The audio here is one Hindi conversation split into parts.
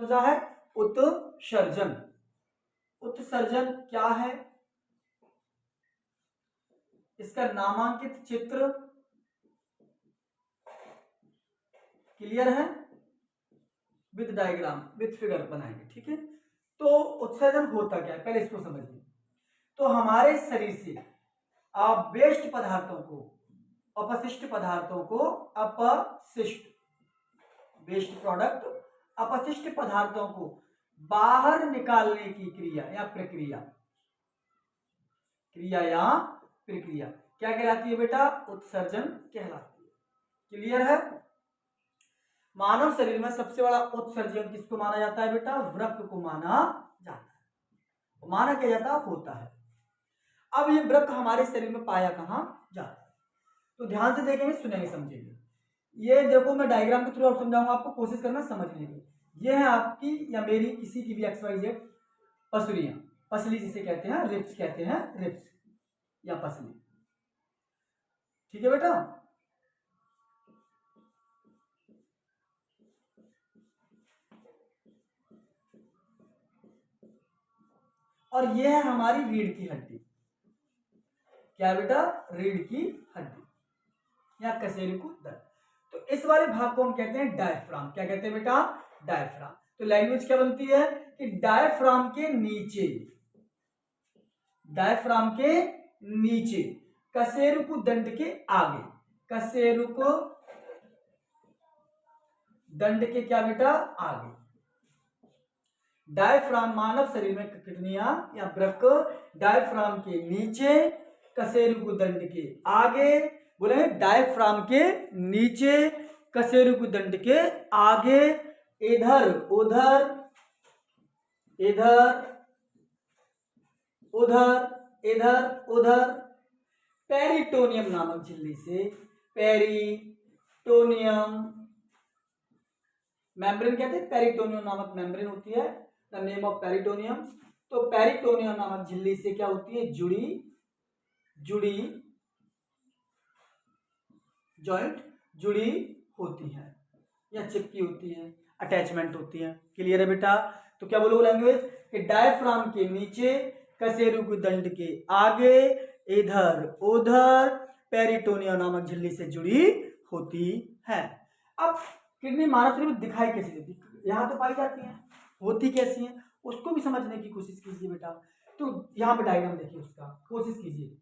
सा है उत्सर्जन। उत्सर्जन क्या है? इसका नामांकित चित्र क्लियर है? विद डायग्राम विद फिगर बनाएंगे, ठीक है। तो उत्सर्जन होता क्या है पहले इसको समझिए। तो हमारे शरीर से आप वेस्ट पदार्थों को, अपशिष्ट पदार्थों को, अपशिष्ट वेस्ट प्रोडक्ट, अपशिष्ट पदार्थों को बाहर निकालने की क्रिया या प्रक्रिया, क्रिया या प्रक्रिया क्या कहलाती है बेटा? उत्सर्जन कहलाती है। क्लियर है? मानव शरीर में सबसे बड़ा उत्सर्जन किसको माना जाता है बेटा? वृक्क को माना जाता है। माना क्या जाता है? होता है। अब ये वृक्क हमारे शरीर में पाया कहां जाता है? तो ध्यान से देखेंगे, सुनेंगे, समझेंगे। ये देखो मैं डायग्राम के थ्रू और समझाऊंगा आपको, कोशिश करना समझने की। ये है आपकी या मेरी किसी की भी XYZ पसलियां, पसली जिसे कहते हैं, रिप्स कहते हैं, रिप्स या पसली, ठीक है बेटा। और ये है हमारी रीढ़ की हड्डी। क्या बेटा? रीढ़ की हड्डी या कशेरुकदंड। तो इस वाले भाग को हम कहते हैं डायफ्राम। क्या कहते हैं बेटा? डायफ्राम। तो लैंग्वेज क्या बनती है कि डायफ्राम के नीचे, डायफ्राम के नीचे, कशेरुकदंड के आगे, कशेरुकदंड के क्या बेटा? आगे। डायफ्राम मानव शरीर में किडनियां या वृक्क डायफ्राम के नीचे, कशेरुकदंड के आगे, बोले डायफ्राम के नीचे, कशेरुकदंड के आगे, इधर उधर, इधर उधर, इधर उधर, पेरिटोनियम नामक झिल्ली से, पेरिटोनियम मेम्ब्रेन कहते हैं, पेरिटोनियम नामक मेम्ब्रेन होती है, द नेम ऑफ पेरिटोनियम। तो पेरिटोनियम नामक झिल्ली से क्या होती है? जुड़ी जॉइंट जुड़ी होती है या चिपकी होती है, अटैचमेंट होती है। क्लियर है बेटा? तो क्या बोलोगे लैंग्वेज कि डायफ्राम के नीचे, कशेरुकदंड के आगे, इधर उधर, पेरिटोनियम नामक झिल्ली से जुड़ी होती है। अब किडनी मानव शरीर में दिखाई कैसी देती है? यहाँ तो पाई जाती है, होती कैसी है उसको भी समझने की कोशिश कीजिए बेटा। तो यहाँ पे डायग्राम देखिए, उसका कोशिश कीजिए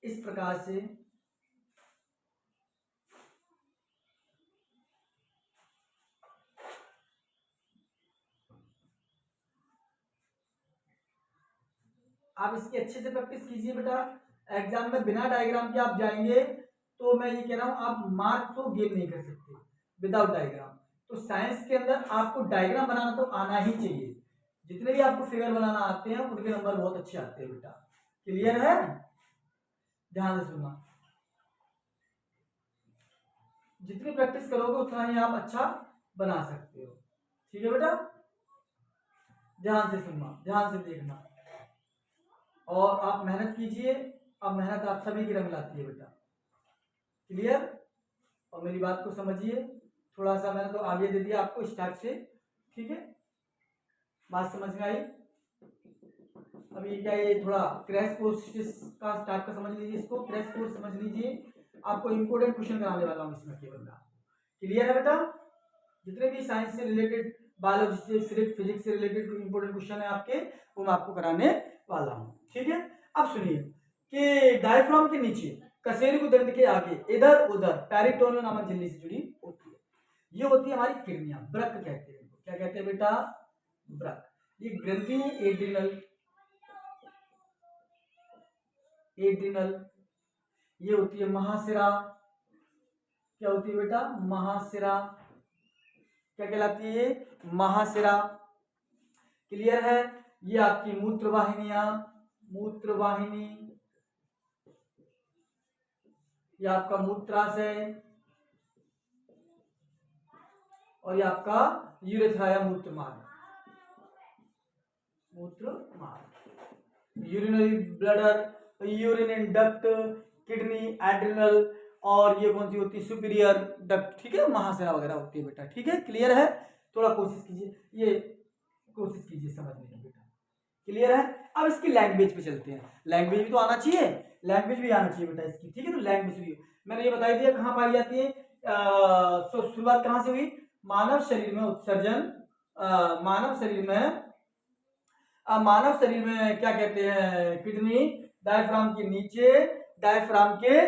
इस प्रकार से। आप इसकी अच्छे से प्रैक्टिस कीजिए बेटा। एग्जाम में बिना डायग्राम के आप जाएंगे तो मैं ये कह रहा हूं आप मार्क्स को गेन नहीं कर सकते विदाउट डायग्राम। तो साइंस के अंदर आपको डायग्राम बनाना तो आना ही चाहिए। जितने भी आपको फिगर बनाना आते हैं उनके नंबर बहुत अच्छे आते हैं बेटा। क्लियर है? ध्यान से सुनना, जितनी प्रैक्टिस करोगे उतना ही आप अच्छा बना सकते हो। ठीक है बेटा? ध्यान से सुनना, ध्यान से देखना और आप मेहनत कीजिए। अब मेहनत आप सभी की रंग लाती है बेटा। क्लियर? और मेरी बात को समझिए, थोड़ा सा मैंने तो आगे दे दिया आपको इस टाइप से। ठीक है, बात समझ में आई? अभी क्या ये थोड़ा क्रैश कोर्स का टाइप का समझ लीजिए, इसको क्रैश कोर्स समझ लीजिए। आपको इंपोर्टेंट क्वेश्चन कराने वाला हूँ इसमें केवल मैं। क्लियर है बेटा? जितने भी साइंस से रिलेटेड, बायोलॉजी से, फिजिक्स से रिलेटेड इंपोर्टेंट क्वेश्चन है आपके, वो मैं आपको कराने वाला हूँ। ठीक है? अब सुनिए कि डायफ्राम के नीचे, कशेरुकदंड के आगे, इधर उधर पेरिटोनियम नामक झिल्ली से जुड़ी होती है। ये होती है हमारी किडनियां, वृक्क कहते हैं। क्या कहते हैं बेटा? वृक्क। ये ग्रंथि है एड्रिनल, एड्रिनल। ये होती है महाशिरा। क्या होती है बेटा? महाशिरा। क्या कहलाती है? महाशिरा। क्लियर है? ये आपकी मूत्रवाहिनियां, मूत्रवाहिनी, ये आपका मूत्राशय और ये आपका यूरेथ्रा या मूत्रमार्ग, मूत्रमार्ग, urinary bladder, urine duct, kidney, adrenal और ये कौन सी होती है? Superior duct. ठीक है, महाशिरा वगैरह होती है बेटा। ठीक है, क्लियर है? थोड़ा कोशिश कीजिए, ये कोशिश कीजिए समझने की बेटा। क्लियर है? अब इसकी लैंग्वेज पे चलते हैं। लैंग्वेज भी तो आना चाहिए, लैंग्वेज भी आना चाहिए बेटा इसकी, ठीक है। तो लैंग्वेज भी मैंने ये बता दिया कहाँ पाई जाती है। तो शुरुआत कहाँ से हुई? मानव शरीर में उत्सर्जन, मानव शरीर में क्या कहते हैं, किडनी डायफ्राम के नीचे, डायफ्राम के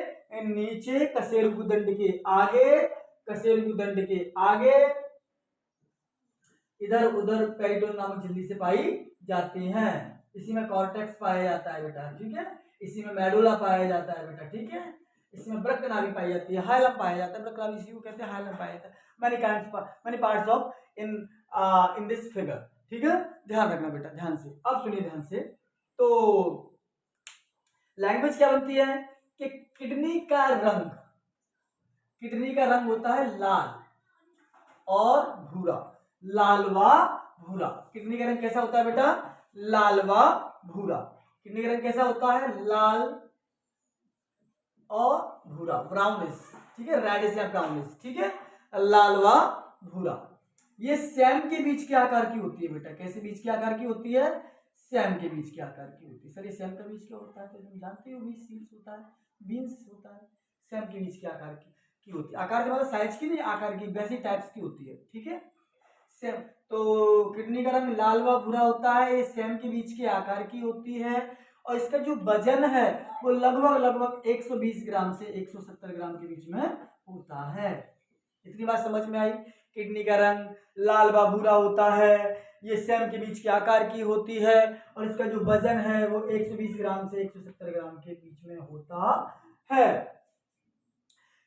नीचे, कशेरुकदंड के आगे, कशेरुकदंड के आगे, इधर उधर पेरिटोन नामक झिल्ली से पाई जाती हैं। इसी में कॉर्टेक्स पाया जाता है बेटा, ठीक है। इसी में मेडुला पाया जाता है बेटा, ठीक है। इसमें ब्रक्कनाभी पाई जाती है, हाइलम पाया जाता है, ब्रक्कनाभी इसी को कहते हैं, हाइलम पाया जाता है। many parts of in this figure, ठीक है। ध्यान रखना बेटा, ध्यान से। अब सुनिए ध्यान से। तो लैंग्वेज क्या बनती है कि किडनी का रंग होता है लाल और भूरा, लाल व भूरा। किडनी का रंग कैसा होता है बेटा? लाल व भूरा। किडनी का रंग कैसा होता है? लाल और भूरा, ब्राउनिश, ठीक है, रेडिश या ब्राउनिश, ठीक है, लाल व भूरा। ये सैम के बीच के आकार की होती है बेटा। कैसे बीच के आकार की होती है? सैम के बीच के आकार की होती है। सर ये सैम का बीज क्या होता है? तो तुम जानते हो, बीज सीड्स होता है, बीन्स होता है। सैम के बीच के आकार की होती है। आकार के मतलब साइज की नहीं, आकार की, वैसी टाइप्स की होती है, ठीक है। सैम, तो किडनी का रंग लाल व भूरा होता है, ये सैम के बीच के आकार की होती है। और इसका जो वजन है वो लगभग 120 ग्राम से 170 ग्राम के बीच में होता है। इतनी बात समझ में आई? किडनी का रंग लाल व भूरा होता है, ये सैम के बीच के आकार की होती है, और इसका जो वजन है वो 120 ग्राम से 170 ग्राम के बीच में होता है।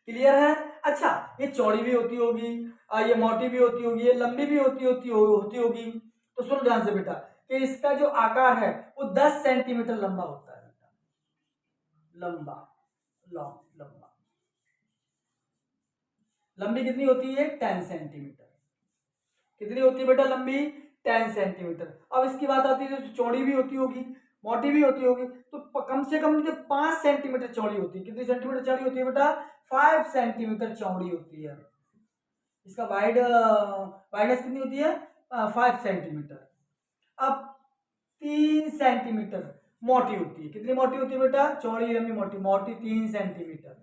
क्लियर है? अच्छा, ये चौड़ी भी होती होगी, ये मोटी भी होती होगी, ये लंबी भी होती होगी। तो सुनो ध्यान से बेटा कि इसका जो आकार है वो 10 सेंटीमीटर लंबा होता है बेटा। लंबा लंबी कितनी होती है? 10 सेंटीमीटर। कितनी होती है बेटा लंबी? 10 सेंटीमीटर। अब इसकी बात आती है तो चौड़ी भी होती होगी, मोटी भी होती होगी, तो कम से कम 5 सेंटीमीटर चौड़ी होती है। कितनी सेंटीमीटर चौड़ी होती है बेटा? 5 सेंटीमीटर चौड़ी होती है। इसका वाइडनेस कितनी होती है? 5 सेंटीमीटर। अब 3 सेंटीमीटर मोटी होती है। कितनी मोटी होती है बेटा? चौड़ी लंबी मोटी 3 सेंटीमीटर।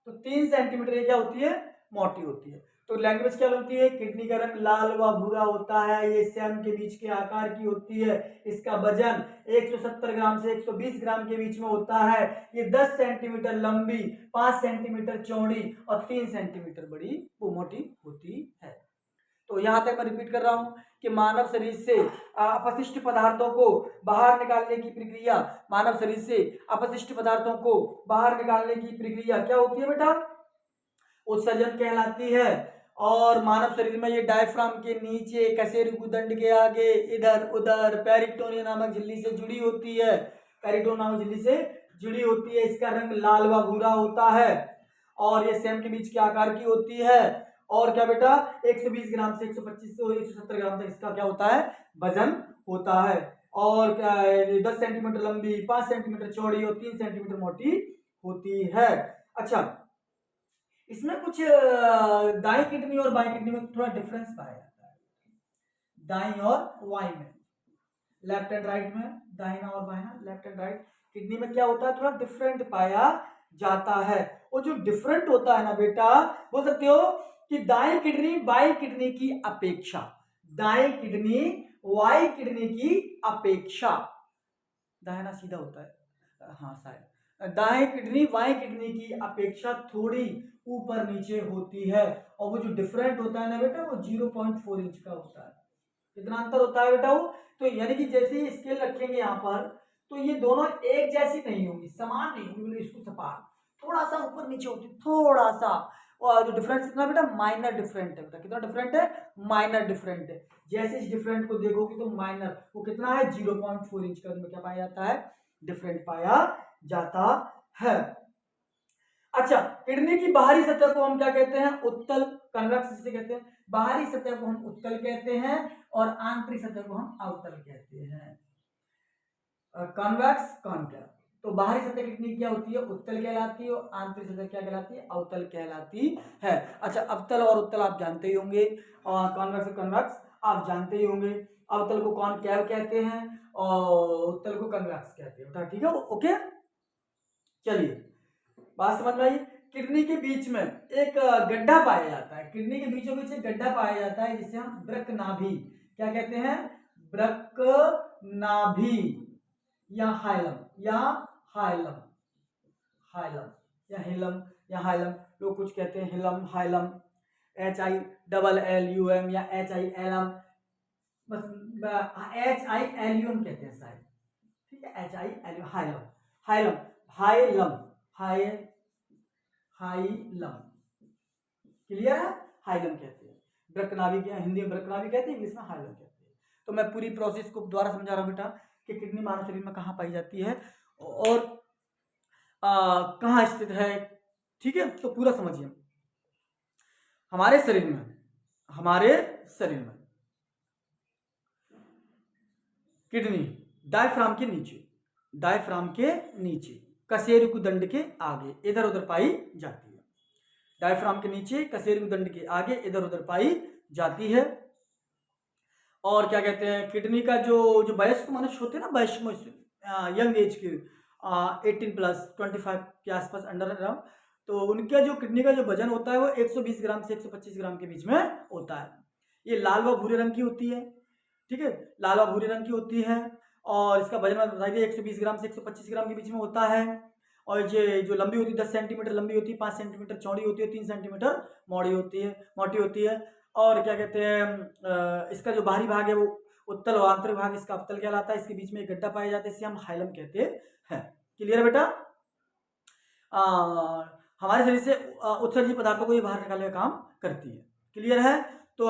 तो 3 सेंटीमीटर ये क्या होती है? मोटी होती है। तो लैंग्वेज क्या बनती है? किडनी का रंग लाल व भूरा होता है, ये सैम के बीच के आकार की होती है, इसका वजन 170 ग्राम से 120 ग्राम के बीच में होता है, ये 10 सेंटीमीटर लंबी, 5 सेंटीमीटर चौड़ी और 3 सेंटीमीटर बड़ी वो मोटी होती है। तो यहां तक मैं रिपीट कर रहा हूं कि मानव शरीर से अपशिष्ट पदार्थों को बाहर निकालने की प्रक्रिया, मानव शरीर से अपशिष्ट पदार्थों को बाहर निकालने की प्रक्रिया क्या होती है बेटा? उत्सर्जन कहलाती है। और मानव शरीर में ये डायफ्राम के नीचे, कशेरुकदंड के आगे, इधर उधर पेरिटोनियम नामक झिल्ली से जुड़ी होती है, पेरिटोनियम नामक झिल्ली से जुड़ी होती है। इसका रंग लाल व भूरा होता है और ये सैम के बीच के आकार की होती है। और क्या बेटा? 120 ग्राम से 125 से 170 ग्राम तक इसका क्या होता है? वजन होता है। और 10 सेंटीमीटर लंबी, 5 सेंटीमीटर चौड़ी और 3 सेंटीमीटर मोटी होती है। अच्छा, इसमें कुछ दाई किडनी और बाई किडनी में थोड़ा डिफरेंस पाया जाता है। दाई और बाई में, लेफ्ट एंड राइट में, दाहिना और बायां, लेफ्ट एंड राइट किडनी में क्या होता है? थोड़ा डिफरेंट पाया जाता है। वो जो डिफरेंट होता है ना बेटा, बोल सकते हो कि दाई किडनी बाई किडनी की अपेक्षा, दाई किडनी बाई किडनी की अपेक्षा, दाहिना सीधा होता है, हाँ शायद, दाएं किडनी बाएं किडनी की अपेक्षा थोड़ी ऊपर नीचे होती है। और वो जो डिफरेंट होता है ना बेटा, वो 0.4 इंच का होता है। कितना अंतर होता है बेटा वो? तो यानी कि जैसे ही स्केल रखेंगे यहाँ पर, तो ये दोनों एक जैसी नहीं होंगी, समान नहीं होंगी, इसको सपाट, थोड़ा सा ऊपर नीचे होती, थोड़ा सा। और जो डिफरेंस कितना बेटा? माइनर डिफरेंट है बेटा। कितना डिफरेंट है? माइनर डिफरेंट है। जैसे इस डिफरेंट को देखोगे तो माइनर, वो कितना है? 0.4 इंच का में क्या पाया जाता है? डिफरेंट पाया जाता है। अच्छा, किडनी की बाहरी सतह को हम क्या कहते हैं? उत्तल, कन्वेक्स जिसे कहते हैं। बाहरी सतह को हम उत्तल कहते हैं और आंतरिक सतह को हम अवतल कहते हैं। Convex, concave. तो बाहरी सतह कितनी क्या होती है, उत्तल कहलाती है, और आंतरिक सतह क्या कहलाती है, अवतल कहलाती है। अच्छा, अवतल और उत्तल आप जानते ही होंगे, और कॉन्वेक्स कन्वेक्स आप जानते ही होंगे। अवतल को कॉनकेव कहते हैं और उत्तल को कन्वेक्स कहते हैं, ठीक है, ओके। चलिए, बात समझ में आई। किडनी के बीच में एक गड्ढा पाया जाता है, किडनी के बीचों बीच एक गड्ढा पाया जाता है जिसे हम वृक्कनाभि क्या कहते हैं, वृक्कनाभि या हाइलम या हाइलम, हाइलम या हिलम या हाइलम, लोग कुछ कहते हैं हिलम हाइलम, HILLUM या HILM, बस HILUM कहते हैं शायद, ठीक है, HILUM, hilum, hilum, hilum, hilum, clear है, हाइलम कहते हैं, वृक्कनाभि के हिंदी में वृक्कनाभि कहते हैं, इंग्लिश में हाइलम कहते हैं। तो मैं पूरी प्रोसेस को दोबारा समझा रहा हूँ बेटा कि किडनी मानव शरीर में कहाँ पाई जाती है और कहाँ स्थित है, ठीक है। तो पूरा समझिए, हमारे शरीर में किडनी डायफ्राम के नीचे कशेरुकदंड के आगे इधर उधर पाई जाती है, डायफ्राम के नीचे कशेरुकदंड के आगे इधर उधर पाई जाती है। और क्या कहते हैं, किडनी का जो वयस्क मनुष्य होते हैं ना, वयस्क यंग एज के 18+ 25 के आसपास अंडर अराउंड, तो उनका जो किडनी का जो वजन होता है वो 120 ग्राम से 125 ग्राम के बीच में होता है। ये लाल व भूरे रंग की होती है, ठीक है, लाल व भूरे रंग की होती है, और इसका वजन बताइए 120 ग्राम से 125 ग्राम के बीच में होता है। और ये जो लंबी होती है 10 सेंटीमीटर लंबी होती है, 5 सेंटीमीटर चौड़ी होती है, 3 सेंटीमीटर मोटी होती है। और क्या कहते हैं, इसका जो बाहरी भाग है वो उत्तल और आंतरिक भाग इसका अवतल कहलाता है, इसके बीच में एक गड्ढा पाया जाता है, इसे हम हाइलम कहते हैं। क्लियर है बेटा। हमारे शरीर से उत्सर्जित पदार्थों को ये बाहर निकालने का काम करती है। क्लियर है। तो